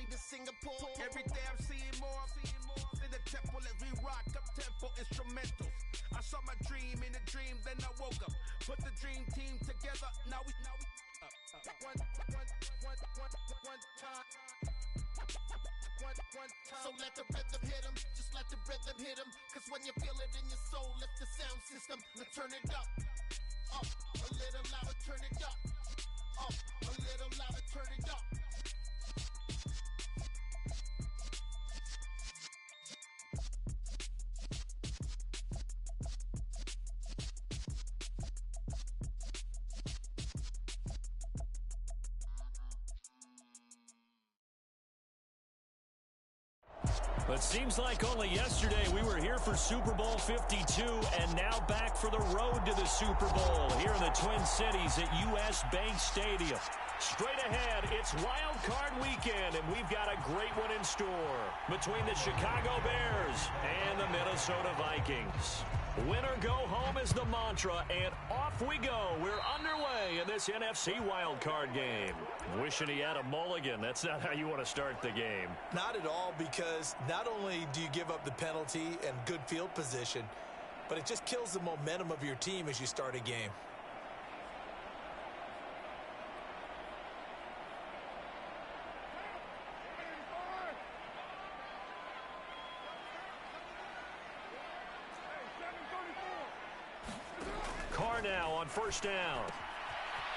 to Singapore. Every day I'm seeing more in the temple as we rock up tempo instrumentals. I saw my dream in a dream, then I woke up. Put the dream team together, now we one time. So let the rhythm hit 'em, just let the rhythm hit 'em. Cause when you feel it in your soul, lift the sound system. Now turn it up, a little louder, turn it up, a little louder, turn it up. But seems like only yesterday we were here for Super Bowl 52 and now back for the road to the Super Bowl here in the Twin Cities at US Bank Stadium. Straight ahead, it's Wild Card Weekend, and we've got a great one in store between the Chicago Bears and the Minnesota Vikings. Win or go home is the mantra, and off we go. We're underway in this NFC Wild Card game. Wishing he had a mulligan. That's not how you want to start the game. Not at all, because not only do you give up the penalty and good field position, but it just kills the momentum of your team as you start a game. Carr now on first down.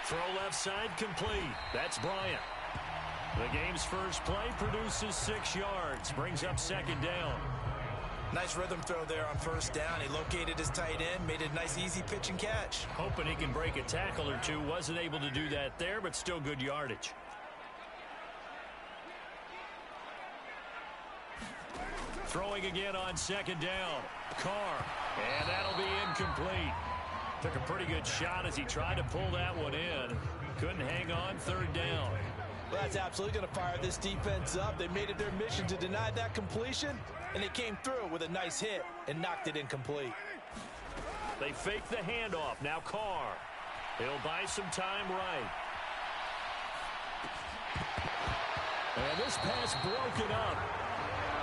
Throw left side complete. That's Bryant. The game's first play produces 6 yards. Brings up second down. Nice rhythm throw there on first down. He located his tight end, made a nice easy pitch and catch. Hoping he can break a tackle or two. Wasn't able to do that there, but still good yardage. Throwing again on second down. Carr. And that'll be incomplete. Took a pretty good shot as he tried to pull that one in. Couldn't hang on, third down. Well, that's absolutely going to fire this defense up. They made it their mission to deny that completion, and they came through with a nice hit and knocked it incomplete. They fake the handoff. Now Carr. He'll buy some time right. And this pass broken up.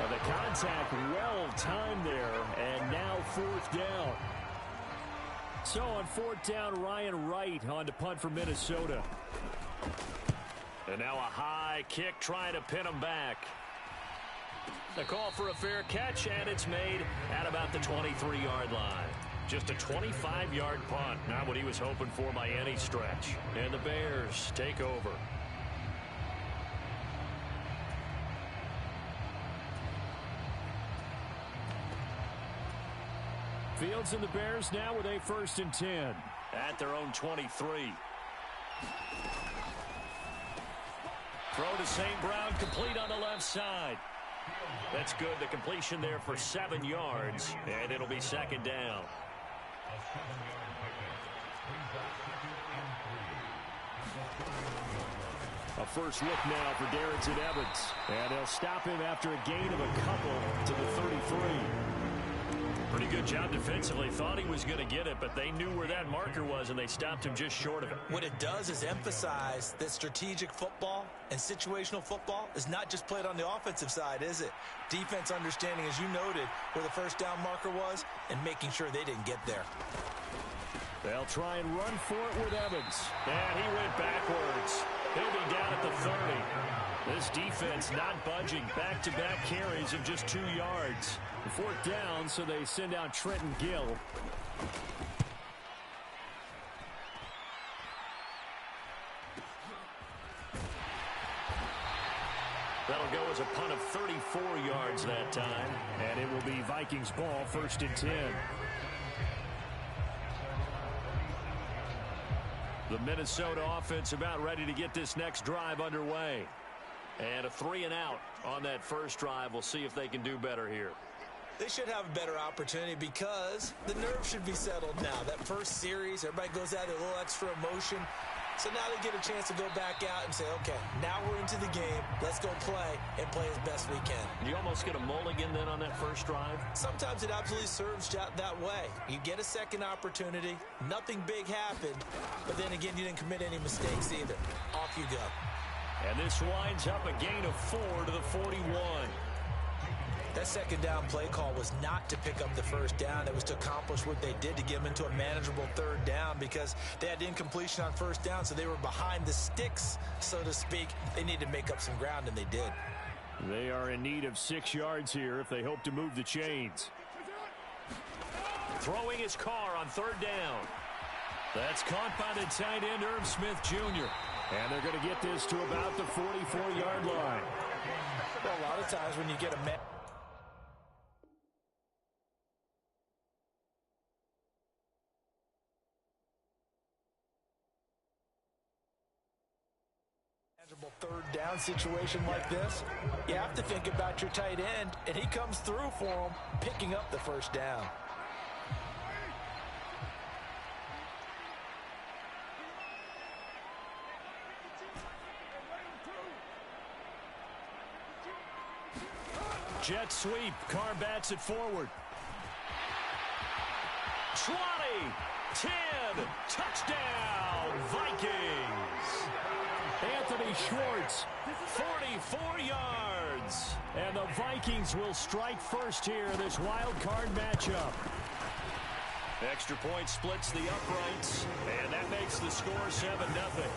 The contact well timed there, and now fourth down. So on fourth down, Ryan Wright on to punt for Minnesota. And now a high kick trying to pin him back. The call for a fair catch, and it's made at about the 23-yard line. Just a 25-yard punt, not what he was hoping for by any stretch. And the Bears take over. Fields and the Bears now with a 1st and 10 at their own 23. Throw to St. Brown, complete on the left side. That's good. The completion there for 7 yards, and it'll be second down. A first look now for Darrington Evans, and they'll stop him after a gain of a couple to the 33. Pretty good job defensively. Thought he was going to get it, but they knew where that marker was, and they stopped him just short of it. What it does is emphasize that strategic football and situational football is not just played on the offensive side, is it? Defense understanding, as you noted, where the first down marker was and making sure they didn't get there. They'll try and run for it with Evans. And he went backwards. He'll be down at the 30. This defense not budging. Back-to-back carries of just 2 yards. Fourth down, so they send out Trenton Gill. That'll go as a punt of 34 yards that time. And it will be Vikings ball, 1st and 10. The Minnesota offense about ready to get this next drive underway. And a 3-and-out on that first drive. We'll see if they can do better here. They should have a better opportunity because the nerves should be settled now. That first series, everybody goes out with a little extra emotion. So now they get a chance to go back out and say, okay, now we're into the game. Let's go play and play as best we can. You almost get a mulligan then on that first drive? Sometimes it absolutely serves that way. You get a second opportunity. Nothing big happened. But then again, you didn't commit any mistakes either. Off you go. And this winds up a gain of 4 to the 41. That second down play call was not to pick up the first down. It was to accomplish what they did, to get them into a manageable third down, because they had incompletion on first down, so they were behind the sticks, so to speak. They needed to make up some ground, and they did. They are in need of 6 yards here if they hope to move the chains. Throwing his car on third down. That's caught by the tight end, Irv Smith Jr. And they're going to get this to about the 44-yard line. Well, a lot of times when you get a manageable third down situation like this, you have to think about your tight end, and he comes through for him, picking up the first down. Jet sweep. Carr bats it forward. 20, 10, touchdown, Vikings. Anthony Schwartz, 44 yards. And the Vikings will strike first here in this wild card matchup. Extra point splits the uprights, and that makes the score 7-0.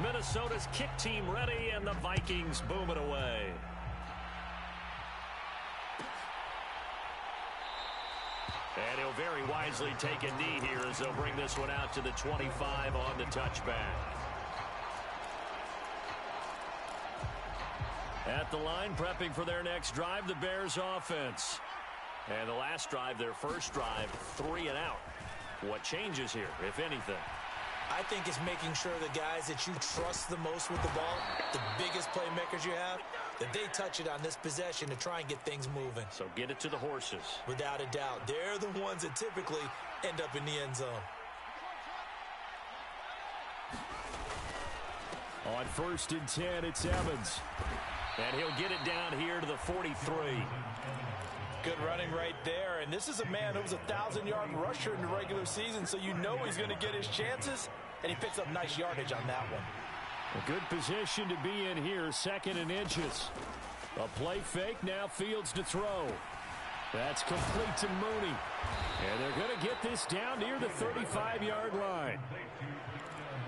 Minnesota's kick team ready, and the Vikings boom it away. And he'll very wisely take a knee here as they'll bring this one out to the 25 on the touchback. At the line, prepping for their next drive, the Bears offense. And the last drive, their first drive, 3 and out. What changes here, if anything? I think it's making sure the guys that you trust the most with the ball, the biggest playmakers you have, that they touch it on this possession to try and get things moving. So get it to the horses. Without a doubt. They're the ones that typically end up in the end zone. On 1st and 10, it's Evans. And he'll get it down here to the 43. Good running right there. And this is a man who was a 1,000-yard rusher in the regular season, so you know he's going to get his chances, and he picks up nice yardage on that one. A good position to be in here, 2nd and inches. A play fake, now Fields to throw. That's complete to Mooney. And they're going to get this down near the 35-yard line.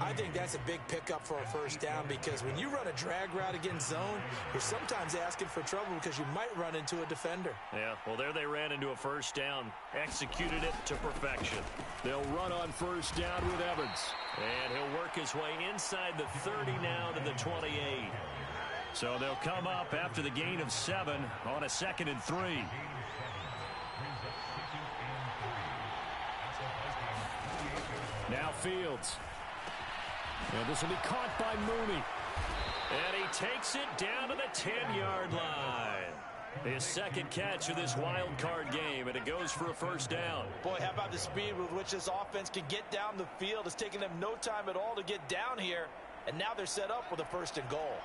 I think that's a big pickup for a first down, because when you run a drag route against zone, you're sometimes asking for trouble because you might run into a defender. Yeah, well, there they ran into a first down, executed it to perfection. They'll run on first down with Evans. And he'll work his way inside the 30 now to the 28. So they'll come up after the gain of 7 on a 2nd and 3. Now Fields. And this will be caught by Mooney. And he takes it down to the 10-yard line. His 2nd catch of this wild card game, and it goes for a first down. Boy, how about the speed with which this offense can get down the field? It's taken them no time at all to get down here, and now they're set up with a 1st and goal.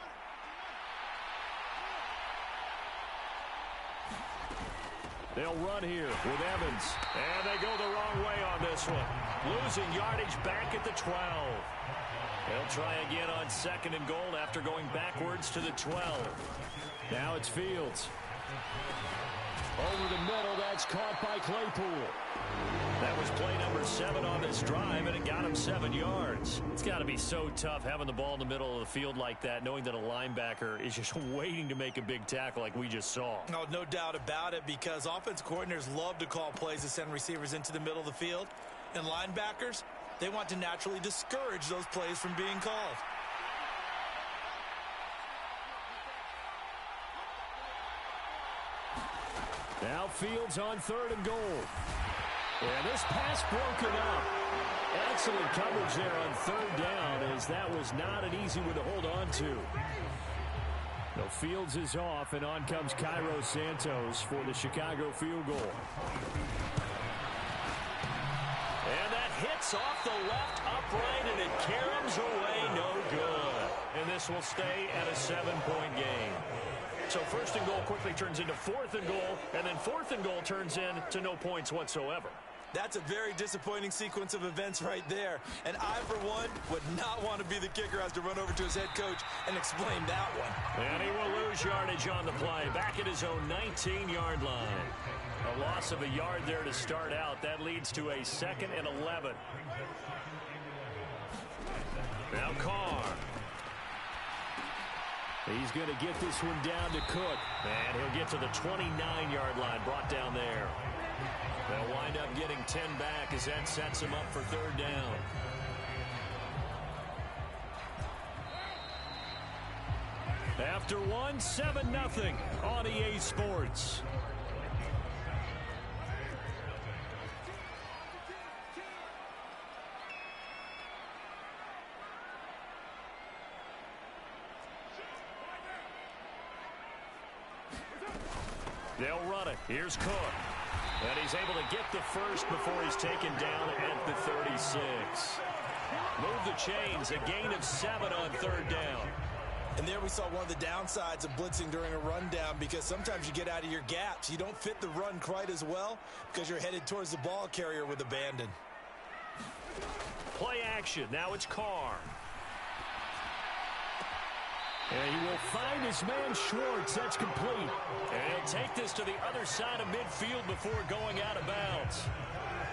They'll run here with Evans. And they go the wrong way on this one. Losing yardage back at the 12. They'll try again on 2nd and goal after going backwards to the 12. Now it's Fields. Over the middle, that's caught by Claypool. That was play number 7 on this drive, and it got him 7 yards. It's got to be so tough having the ball in the middle of the field like that, knowing that a linebacker is just waiting to make a big tackle like we just saw. Oh, no doubt about it, because offense coordinators love to call plays to send receivers into the middle of the field. And linebackers, they want to naturally discourage those plays from being called. Now Fields on 3rd and goal. And this pass broken up. Excellent coverage there on 3rd down, as that was not an easy one to hold on to. So Fields is off, and on comes Cairo Santos for the Chicago field goal. And that hits off the left upright, and it caroms away, no good. And this will stay at a 7-point game. So first and goal quickly turns into fourth and goal, and then fourth and goal turns into no points whatsoever. That's a very disappointing sequence of events right there. And I, for one, would not want to be the kicker who has to run over to his head coach and explain that one. And he will lose yardage on the play, back at his own 19-yard line. A loss of a yard there to start out. That leads to a 2nd and 11. Now Carr. He's going to get this one down to Cook. And he'll get to the 29-yard line, brought down there. They'll wind up getting 10 back as that sets him up for third down. After one, 7-0 on EA Sports. They'll run it. Here's Cook. And he's able to get the first before he's taken down at the 36. Move the chains, a gain of 7 on third down. And there we saw one of the downsides of blitzing during a rundown, because sometimes you get out of your gaps. You don't fit the run quite as well because you're headed towards the ball carrier with abandon. Play action. Now it's Carr. And he will find his man Schwartz. That's complete. And he'll take this to the other side of midfield before going out of bounds.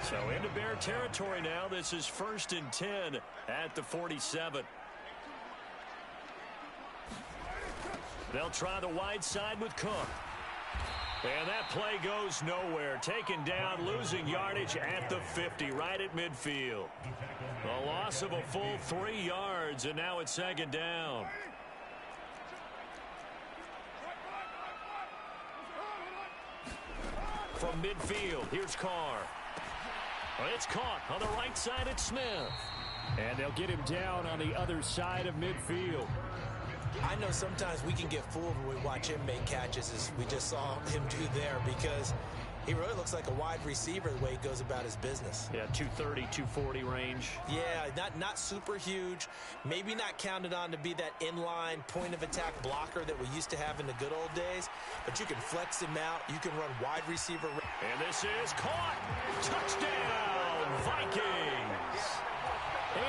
So into Bear territory now. This is 1st and 10 at the 47. They'll try the wide side with Cook. And that play goes nowhere. Taken down, losing yardage at the 50, right at midfield. A loss of a full 3 yards, and now it's 2nd down. From midfield, here's Carr. It's caught on the right side at Smith. And they'll get him down on the other side of midfield. I know sometimes we can get fooled when we watch him make catches, as we just saw him do there, because he really looks like a wide receiver the way he goes about his business. Yeah, 230, 240 range. Yeah, not super huge. Maybe not counted on to be that inline point-of-attack blocker that we used to have in the good old days. But you can flex him out. You can run wide receiver. And this is caught. Touchdown, Vikings.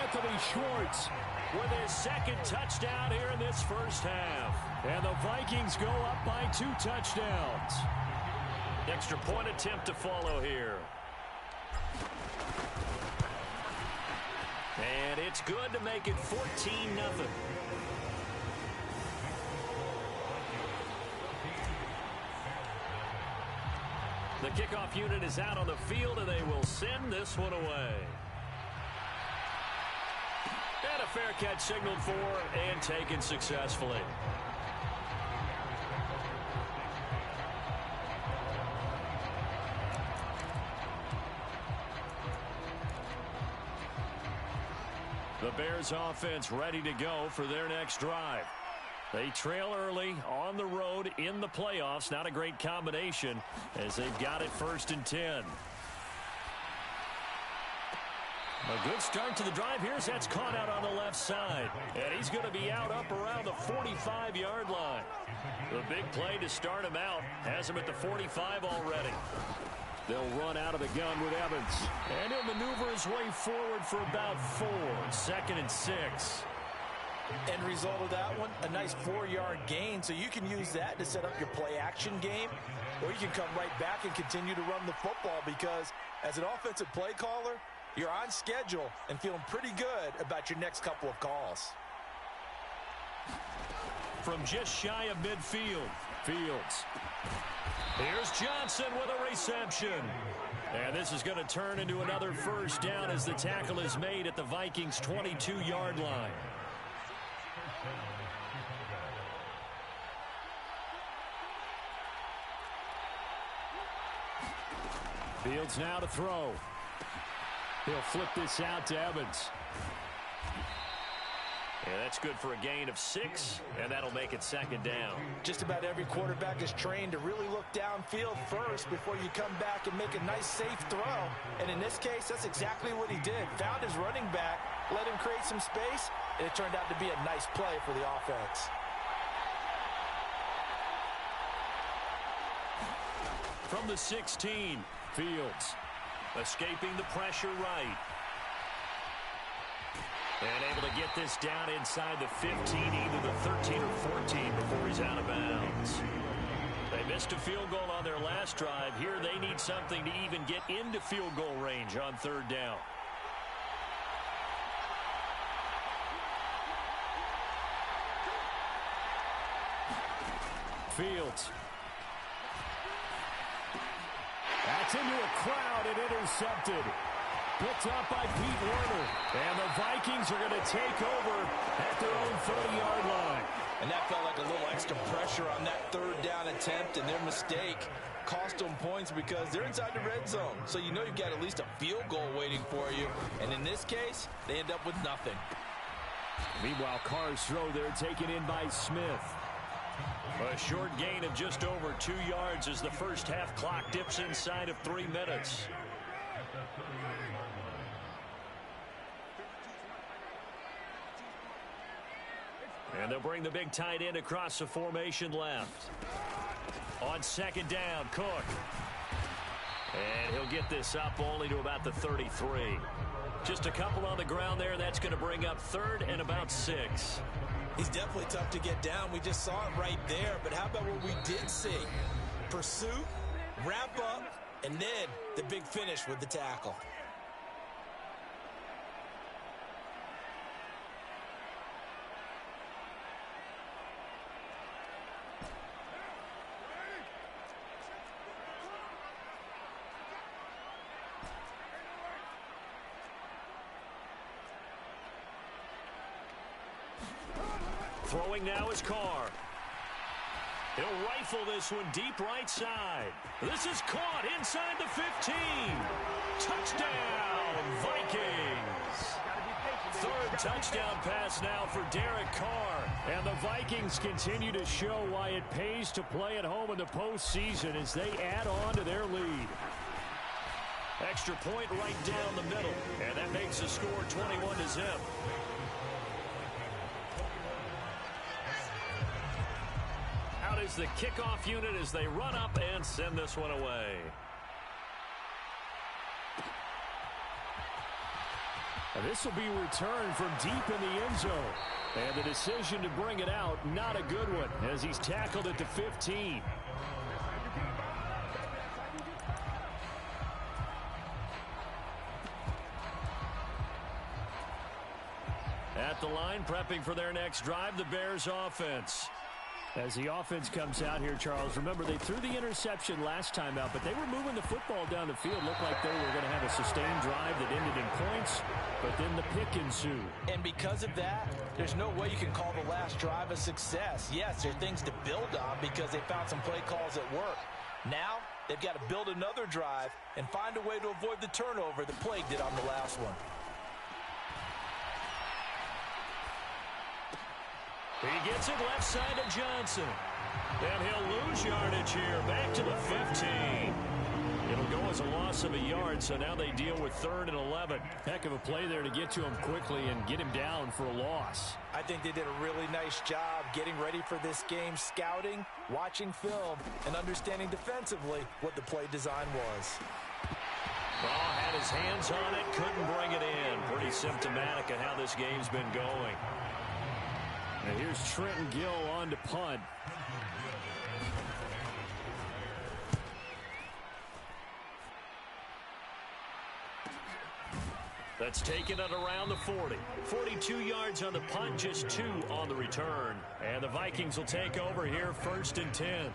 Anthony Schwartz with his 2nd touchdown here in this first half. And the Vikings go up by 2 touchdowns. Extra point attempt to follow here. And it's good to make it 14-0. The kickoff unit is out on the field, and they will send this one away. And a fair catch signaled for and taken successfully. The Bears offense ready to go for their next drive. They trail early on the road in the playoffs. Not a great combination as they've got it 1st and 10. A good start to the drive here as that's caught out on the left side. And he's going to be out up around the 45-yard line. The big play to start him out has him at the 45 already. They'll run out of the gun with Evans. And he'll maneuver his way forward for about 4. 2nd and 6. End result of that one, a nice 4-yard gain. So you can use that to set up your play-action game, or you can come right back and continue to run the football, because as an offensive play caller, you're on schedule and feeling pretty good about your next couple of calls. From just shy of midfield, Fields. Here's Johnson with a reception. And this is going to turn into another first down as the tackle is made at the Vikings' 22-yard line. Fields now to throw. He'll flip this out to Evans. And that's good for a gain of 6, and that'll make it 2nd down. Just about every quarterback is trained to really look downfield first before you come back and make a nice, safe throw. And in this case, that's exactly what he did. Found his running back, let him create some space, and it turned out to be a nice play for the offense. From the 16, Fields escaping the pressure right. And able to get this down inside the 15, either the 13 or 14 before he's out of bounds. They missed a field goal on their last drive. Here they need something to even get into field goal range on 3rd down. Fields. That's into a crowd and intercepted. Picked up by Pete Werner. And the Vikings are going to take over at their own 30-yard line. And that felt like a little extra pressure on that 3rd down attempt, and their mistake cost them points because they're inside the red zone. So you know you've got at least a field goal waiting for you. And in this case, they end up with nothing. Meanwhile, Carr's throw there taken in by Smith. A short gain of just over 2 yards as the first half clock dips inside of 3 minutes. And they'll bring the big tight end across the formation left. On 2nd down, Cook. And he'll get this up only to about the 33. Just a couple on the ground there. That's going to bring up 3rd and about 6. He's definitely tough to get down. We just saw it right there. But how about what we did see? Pursuit, wrap up, and then the big finish with the tackle. Throwing now is Carr. He'll rifle this one deep right side. This is caught inside the 15. Touchdown, Vikings. 3rd touchdown pass now for Derek Carr. And the Vikings continue to show why it pays to play at home in the postseason as they add on to their lead. Extra point right down the middle. And that makes the score 21-0. Out is the kickoff unit as they run up and send this one away. And this will be returned from deep in the end zone. And the decision to bring it out, not a good one, as he's tackled at the 15. At the line, prepping for their next drive, the Bears offense. As the offense comes out here, Charles, remember they threw the interception last time out, but they were moving the football down the field. Looked like they were going to have a sustained drive that ended in points, but then the pick ensued. And because of that, there's no way you can call the last drive a success. Yes, there are things to build on because they found some play calls that work. Now, they've got to build another drive and find a way to avoid the turnover the plague did on the last one. He gets it left side of Johnson. And he'll lose yardage here. Back to the 15. It'll go as a loss of a yard, so now they deal with 3rd and 11. Heck of a play there to get to him quickly and get him down for a loss. I think they did a really nice job getting ready for this game, scouting, watching film, and understanding defensively what the play design was. Ball had his hands on it, couldn't bring it in. Pretty symptomatic of how this game's been going. And here's Trenton Gill on to punt. That's taken at around the 40. 42 yards on the punt, just 2 on the return. And the Vikings will take over here, 1st and 10.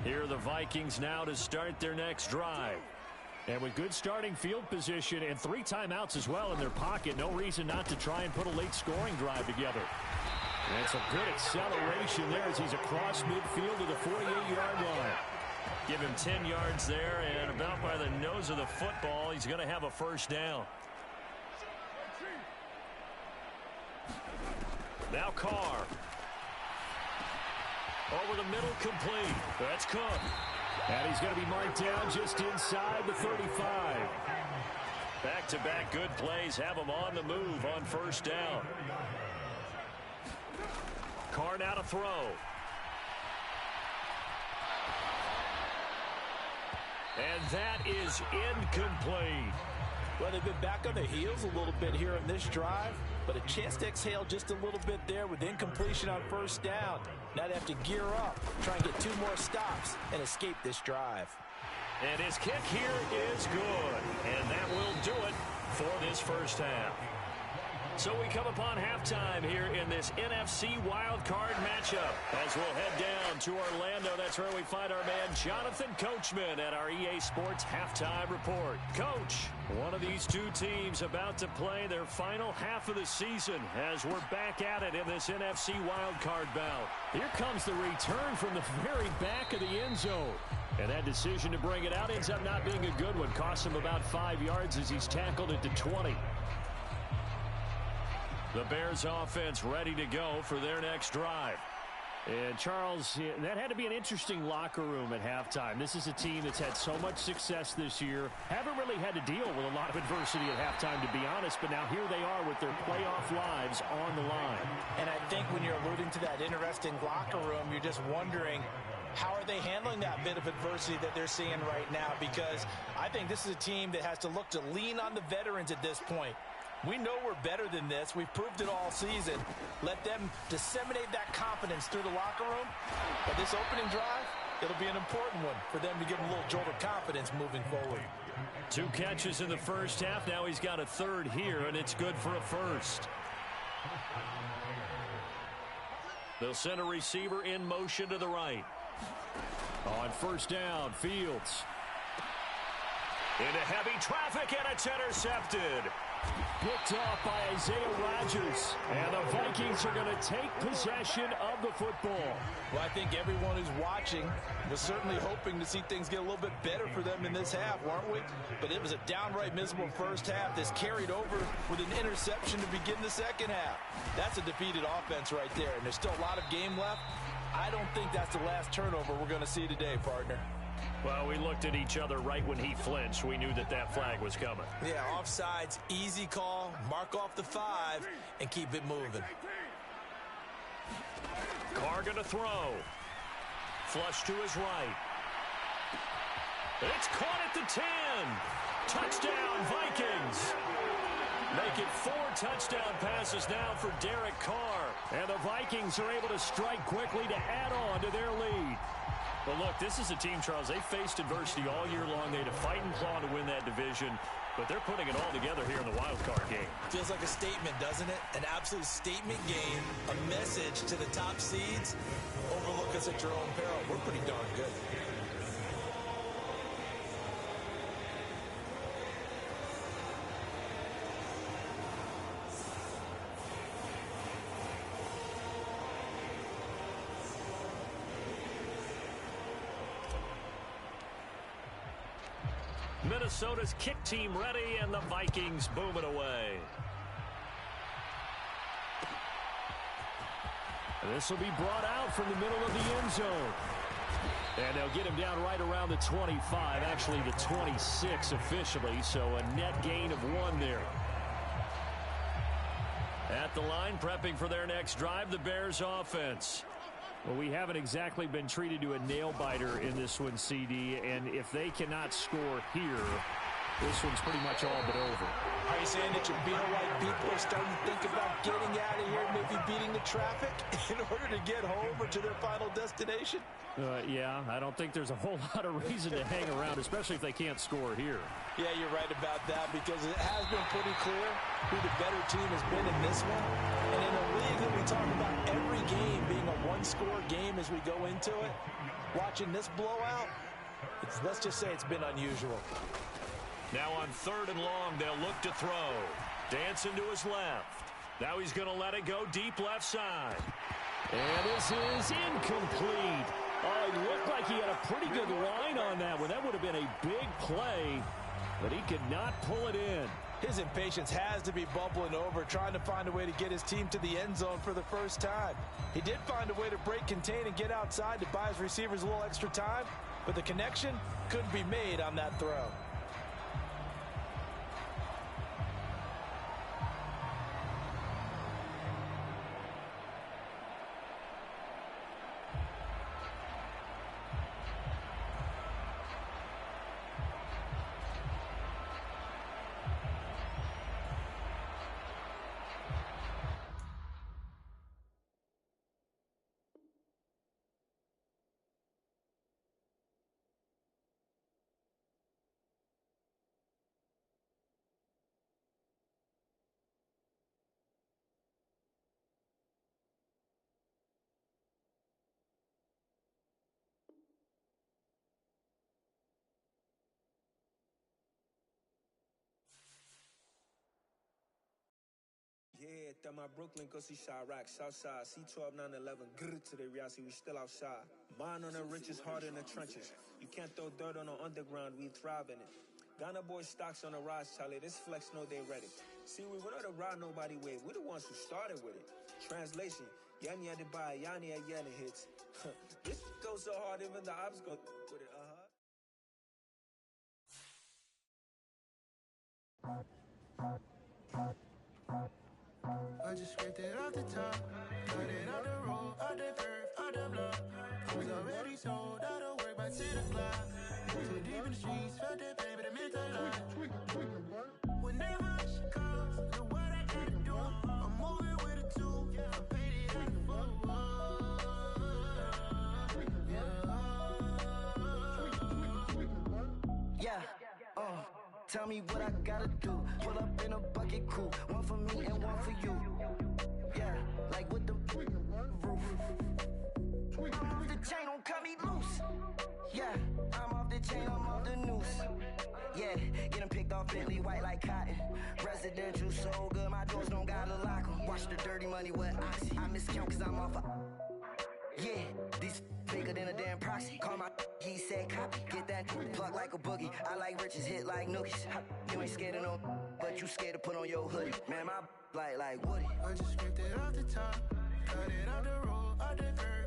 Here are the Vikings now to start their next drive. And with good starting field position and 3 timeouts as well in their pocket, no reason not to try and put a late scoring drive together. And some good acceleration there as he's across midfield to the 48-yard line. Give him 10 yards there, and about by the nose of the football, he's going to have a first down. Now Carr. Over the middle, complete. That's Cook. And he's going to be marked down just inside the 35. Back-to-back good plays have him on the move on first down. Carr now to throw. And that is incomplete. Well, they've been back on their heels a little bit here in this drive, but a chance to exhale just a little bit there with incompletion on first down. Now they have to gear up, try and get 2 more stops, and escape this drive. And his kick here is good. And that will do it for this first half. So we come upon halftime here in this NFC wildcard matchup. As we'll head down to Orlando, that's where we find our man Jonathan Coachman at our EA Sports Halftime Report. Coach, one of these two teams about to play their final half of the season as we're back at it in this NFC wildcard bout. Here comes the return from the very back of the end zone. And that decision to bring it out ends up not being a good one. Costs him about 5 yards as he's tackled it to 20. The Bears offense ready to go for their next drive. And Charles, that had to be an interesting locker room at halftime. This is a team that's had so much success this year. Haven't really had to deal with a lot of adversity at halftime, to be honest. But now here they are with their playoff lives on the line. And I think when you're alluding to that interesting locker room, you're just wondering, how are they handling that bit of adversity that they're seeing right now? Because I think this is a team that has to look to lean on the veterans at this point. We know we're better than this. We've proved it all season. Let them disseminate that confidence through the locker room. But this opening drive, it'll be an important one for them to give them a little jolt of confidence moving forward. 2 catches in the first half. Now he's got a third here, and it's good for a first. They'll send a receiver in motion to the right. On first down, Fields. Into heavy traffic, and it's intercepted. Picked off by Isaiah Rodgers. And the Vikings are going to take possession of the football. Well, I think everyone who's watching was certainly hoping to see things get a little bit better for them in this half, weren't we? But it was a downright miserable first half. This carried over with an interception to begin the second half. That's a defeated offense right there, and there's still a lot of game left. I don't think that's the last turnover we're going to see today, partner. Well, we looked at each other right when he flinched. We knew that that flag was coming. Yeah, offsides, easy call, mark off the 5, and keep it moving. Carr going to throw. Flush to his right. It's caught at the 10. Touchdown, Vikings. Make it 4 touchdown passes now for Derek Carr. And the Vikings are able to strike quickly to add on to their lead. Well, look, this is a team, Charles, they faced adversity all year long. They had to fight and claw to win that division, but they're putting it all together here in the wild card game. Feels like a statement, doesn't it? An absolute statement game, a message to the top seeds. Overlook us at your own peril. We're pretty darn good. Minnesota's kick team ready, and the Vikings boom it away. This will be brought out from the middle of the end zone. And they'll get him down right around the 25, actually the 26 officially, so a net gain of 1 there. At the line, prepping for their next drive, the Bears offense. Well, we haven't exactly been treated to a nail-biter in this one, CD, and if they cannot score here, this one's pretty much all but over. Are you saying that your Beano White people are starting to think about getting out of here, maybe beating the traffic in order to get home or to their final destination? Yeah, I don't think there's a whole lot of reason to hang around, especially if they can't score here. Yeah, you're right about that, because it has been pretty clear who the better team has been in this one. And in a league that we talk about every game being a one-score game as we go into it, watching this blowout, let's just say it's been unusual. Now on 3rd and long, they'll look to throw. Dancing to his left. Now he's going to let it go deep left side. And this is incomplete. Oh, it looked like like he had a pretty good line on that one. That would have been a big play, but he could not pull it in. His impatience has to be bubbling over, trying to find a way to get his team to the end zone for the first time. He did find a way to break contain and get outside to buy his receivers a little extra time, but the connection couldn't be made on that throw. Yeah, throw my Brooklyn, go see Chirac, Southside, C12, 911, grrr to the reality, we still outside. Mine on the riches, hard in the trenches. You can't throw dirt on the underground, we thrive in it. Ghana boys stocks on the rise, Charlie, this flex know they ready. See, we were not the ride nobody wave, we the ones who started with it. Translation, Yanni had to buy, Yanni had Yanni hits. This goes so hard, even the ops go with it, I just scraped it off the top, cut it off the road, out the curve, out the block. I was already sold, out of work by 10 o'clock. Too deep in the streets, felt that pain, but it meant a lot. Whenever she calls, look what I gotta do. I'm moving with a two, I'm painted like a fool. Yeah, tell me what I gotta do. Pull up in a bucket crew, one for me and one for you. Yeah, like with the roof. I'm off the chain, don't cut me loose. Yeah, I'm off the chain, I'm off the noose. Yeah, getting picked off Bentley white like cotton. Residential so good, my doors don't gotta lock 'em. Watch the dirty money with Oxy. I miscount cause I'm off a... Yeah, these bigger than a damn proxy. Call my he said copy. Get that plug like a boogie. I like riches, hit like nookies. You ain't scared of no, but you scared to put on your hoodie. Man, my like Woody. I just scraped it off the top, cut it off the road, out the curve.